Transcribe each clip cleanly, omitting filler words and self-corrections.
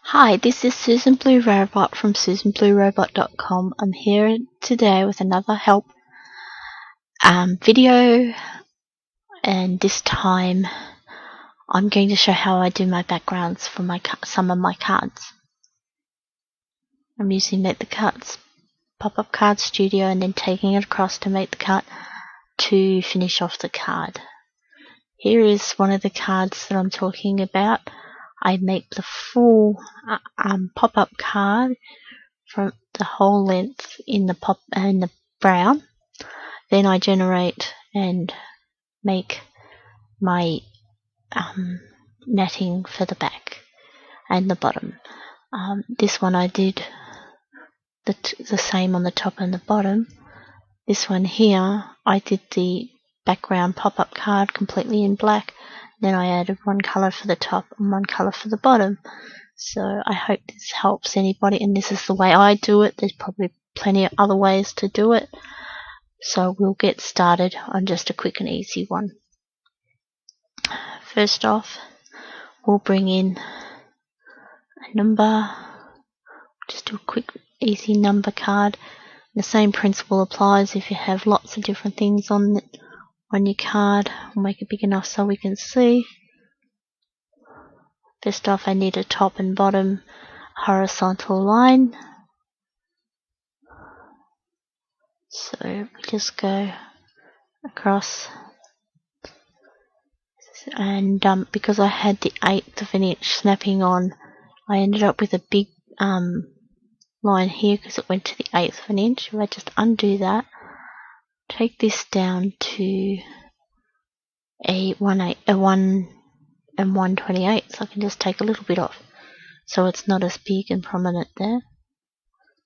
Hi, this is Susan Blue Robot from susanbluerobot.com. I'm here today with another help video, and this time I'm going to show how I do my backgrounds for some of my cards. I'm using Make the Cards Pop-Up Card Studio and then taking it across to Make the Card to finish off the card. Here is one of the cards that I'm talking about. I make the full pop-up card from the whole length in the brown. Then I generate and make my matting for the back and the bottom. This one I did the same on the top and the bottom. This one here I did the background pop-up card completely in black. Then I added one colour for the top and one colour for the bottom. So I hope this helps anybody, and this is the way I do it. There's probably plenty of other ways to do it. So we'll get started on just a quick and easy one. First off, we'll bring in a number. Just do a quick easy number card. The same principle applies if you have lots of different things on your card. We'll make it big enough so we can see. First off, I need a top and bottom horizontal line. So we just go across, and because I had the 1/8 of an inch snapping on, I ended up with a big line here because it went to the 1/8 of an inch. If I just undo that, take this down to a 1 1/28, so I can just take a little bit off so it's not as big and prominent there.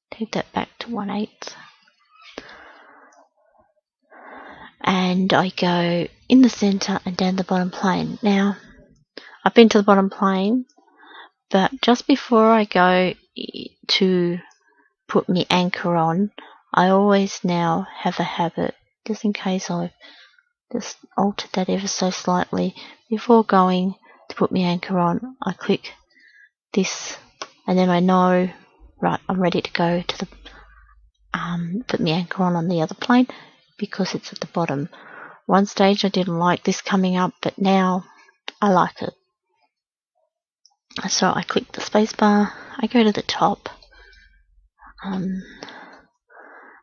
Take that back to 1/8, and I go in the center and down the bottom plane. Now I've been to the bottom plane, but just before I go to put my anchor on, I always now have a habit, just in case I've just altered that ever so slightly, before going to put my anchor on, I click this, and then I know, right, I'm ready to go to the put my anchor on the other plane, because it's at the bottom. One stage I didn't like this coming up, but now I like it. So I click the space bar, I go to the top,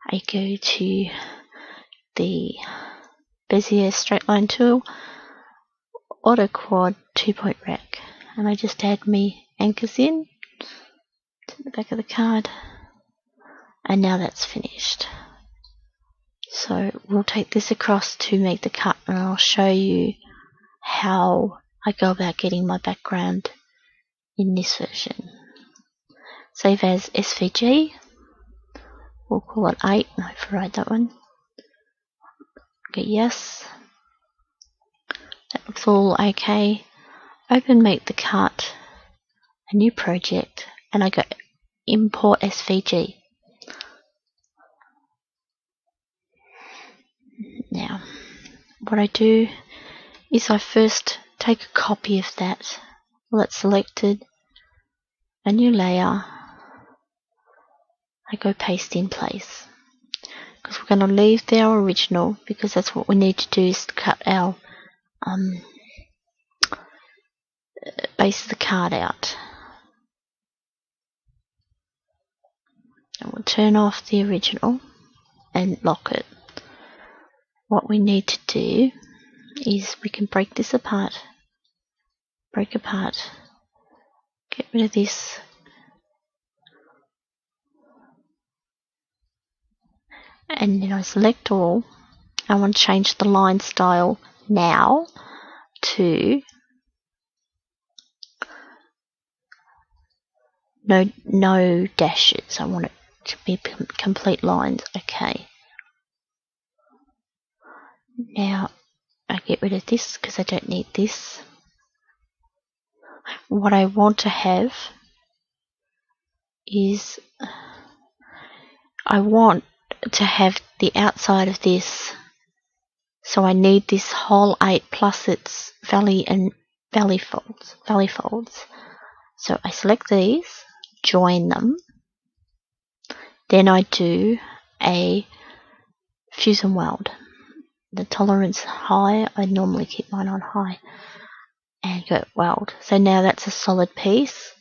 I go to the Bezier straight line tool, auto quad 2-point rack, and I just add me anchors in to the back of the card, and now that's finished. So we'll take this across to make the cut, and I'll show you how I go about getting my background in this version. Save as SVG. We'll call it 8. No, override that one. Get yes. That looks all okay. Open Make the Cut, a new project, and I go Import SVG. Now, what I do is I first take a copy of that. Well, that's selected. A new layer. I go paste in place, because we're going to leave our original, because that's what we need to do, is to cut our base of the card out. And we'll turn off the original and lock it. What we need to do is we can break this apart. Break apart. Get rid of this. And then I select all. I want to change the line style now to no dashes. I want it to be complete lines. Okay. Now I get rid of this because I don't need this. What I want to have is I want to have the outside of this, so I need this whole 8 plus its valley folds. So I select these, join them, then I do a fuse and weld. The tolerance high, I normally keep mine on high, and go weld. So now that's a solid piece.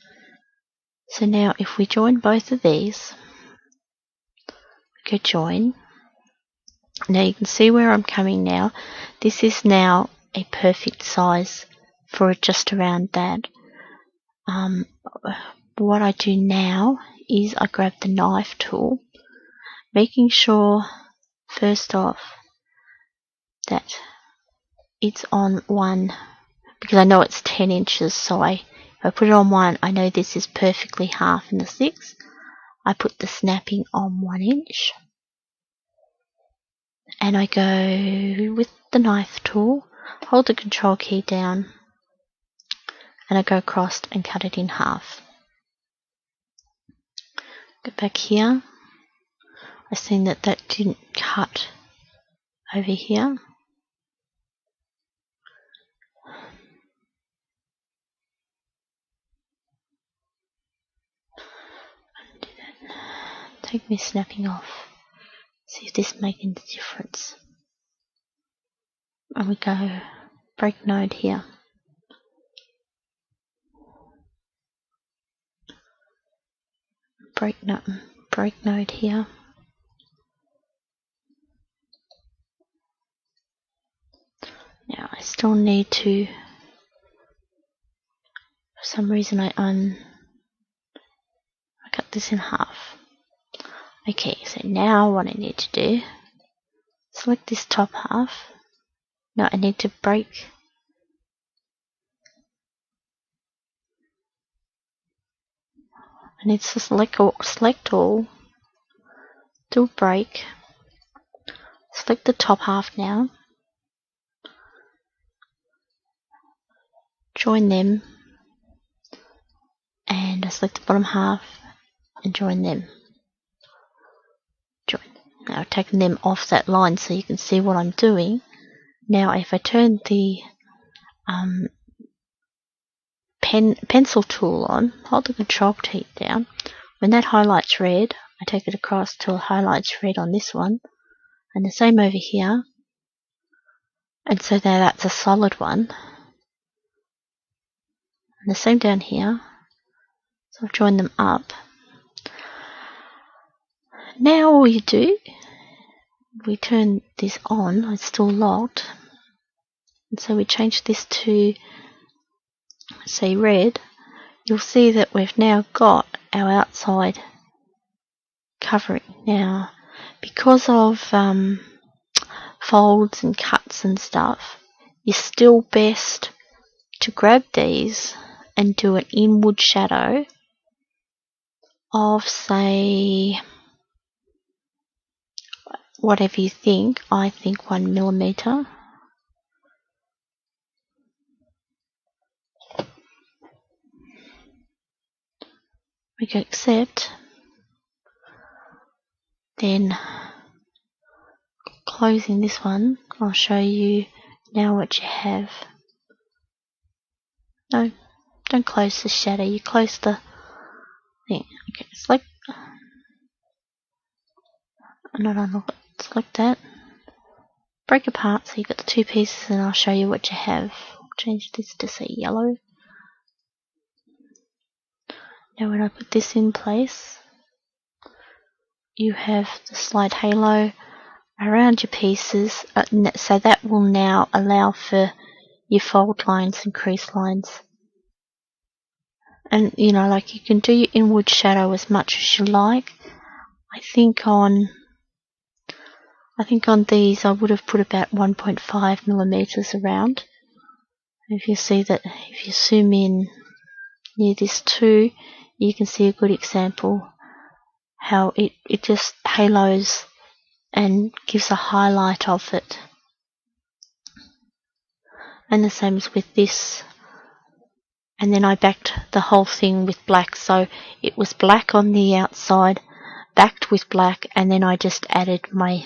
So now if we join both of these, go join. Now you can see where I'm coming now. This is now a perfect size for just around that. What I do now is I grab the knife tool, making sure first off that it's on one, because I know it's 10 inches, so if I put it on one, I know this is perfectly half in the 6. I put the snapping on 1 inch, and I go with the knife tool, hold the control key down, and I go across and cut it in half. Go back here. I seen that didn't cut over here. Take me snapping off. See if this makes any difference. And we go break node here. Break node here. Now I still need to, for some reason I cut this in half. Okay, so now what I need to do, select this top half. Now I need to break. I need to select all, do break, select the top half now, join them, and I select the bottom half and join them. Now I've taken them off that line so you can see what I'm doing. Now if I turn the pencil tool on, hold the control key down, when that highlights red, I take it across till it highlights red on this one, and the same over here, and so now that's a solid one, and the same down here. So I've joined them up. Now all you do, we turn this on, it's still locked, and so we change this to, say, red. You'll see that we've now got our outside covering. Now, because of folds and cuts and stuff, it's still best to grab these and do an inward shadow of, say, whatever you think. I think 1 millimeter. We go accept, then closing this one, I'll show you now what you have. No, don't close the shadow, you close the thing. Okay, select, not unlock it, select that, break apart so you've got the 2 pieces, and I'll show you what you have. I'll change this to, say, yellow. Now when I put this in place, you have the slight halo around your pieces, so that will now allow for your fold lines and crease lines. And you know, like, you can do your inward shadow as much as you like. I think on these I would have put about 1.5 millimeters around. If you see that, if you zoom in near this too, you can see a good example how it just halos and gives a highlight of it. And the same as with this. And then I backed the whole thing with black, so it was black on the outside, backed with black, and then I just added my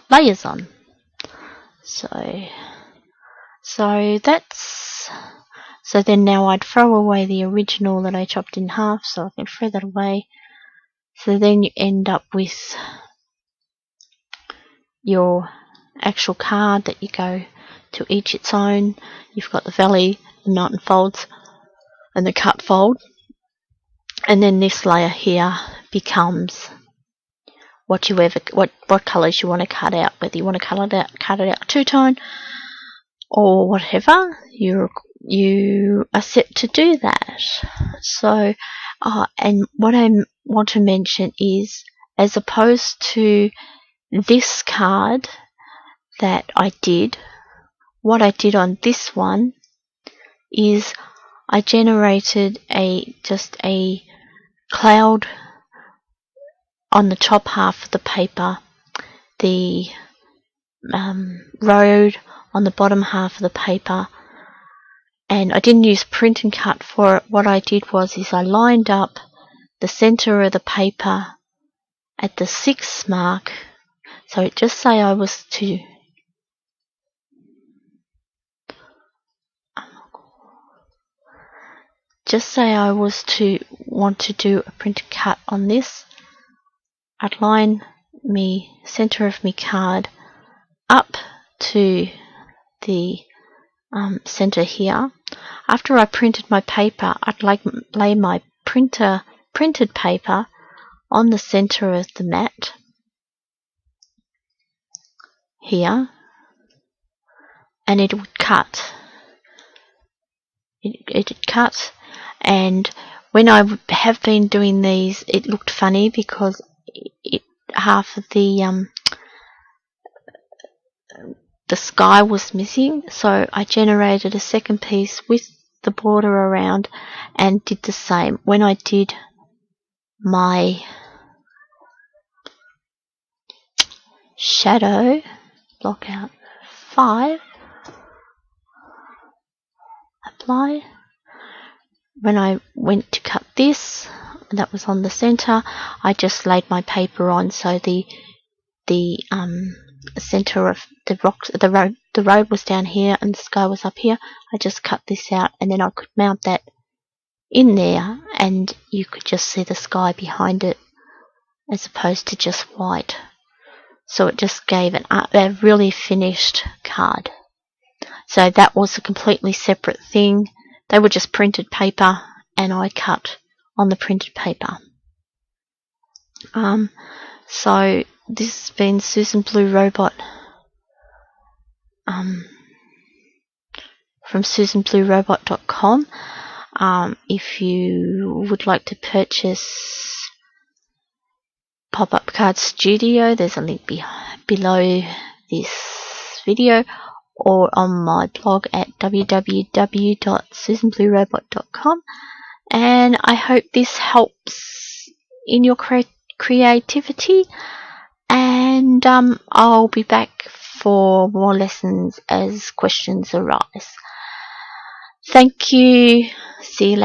layers on. So So then now I'd throw away the original that I chopped in half, so I can throw that away. So then you end up with your actual card that you go to each its own. You've got the valley, the mountain folds, and the cut fold. And then this layer here becomes what colours you want to cut out, whether you want to cut it out two-tone or whatever. You are set to do that. So, and what I want to mention is, as opposed to this card that I did, what I did on this one is I generated just a cloud on the top half of the paper, the road on the bottom half of the paper, and I didn't use print and cut for it. What I did was I lined up the center of the paper at the 6th mark. So just say I was to want to do a print and cut on this, I'd line me center of my card up to the center here. After I printed my paper, I'd lay my printed paper on the center of the mat here, and it would cut. It'd cut, and when I have been doing these, it looked funny because half of the sky was missing, so I generated a second piece with the border around and did the same. When I did my shadow, block out 5, apply. When I went to cut this, that was on the center, I just laid my paper on, so the center of the road was down here and the sky was up here. I just cut this out, and then I could mount that in there, and you could just see the sky behind it as opposed to just white. So it just gave a really finished card. So that was a completely separate thing. They were just printed paper, and I cut on the printed paper. So this has been Susan Blue Robot from SusanBlueRobot.com. If you would like to purchase Pop-Up Card Studio, there's a link below this video, or on my blog at www.susanbluerobot.com. And I hope this helps in your creativity, and I'll be back for more lessons as questions arise. Thank you. See you later.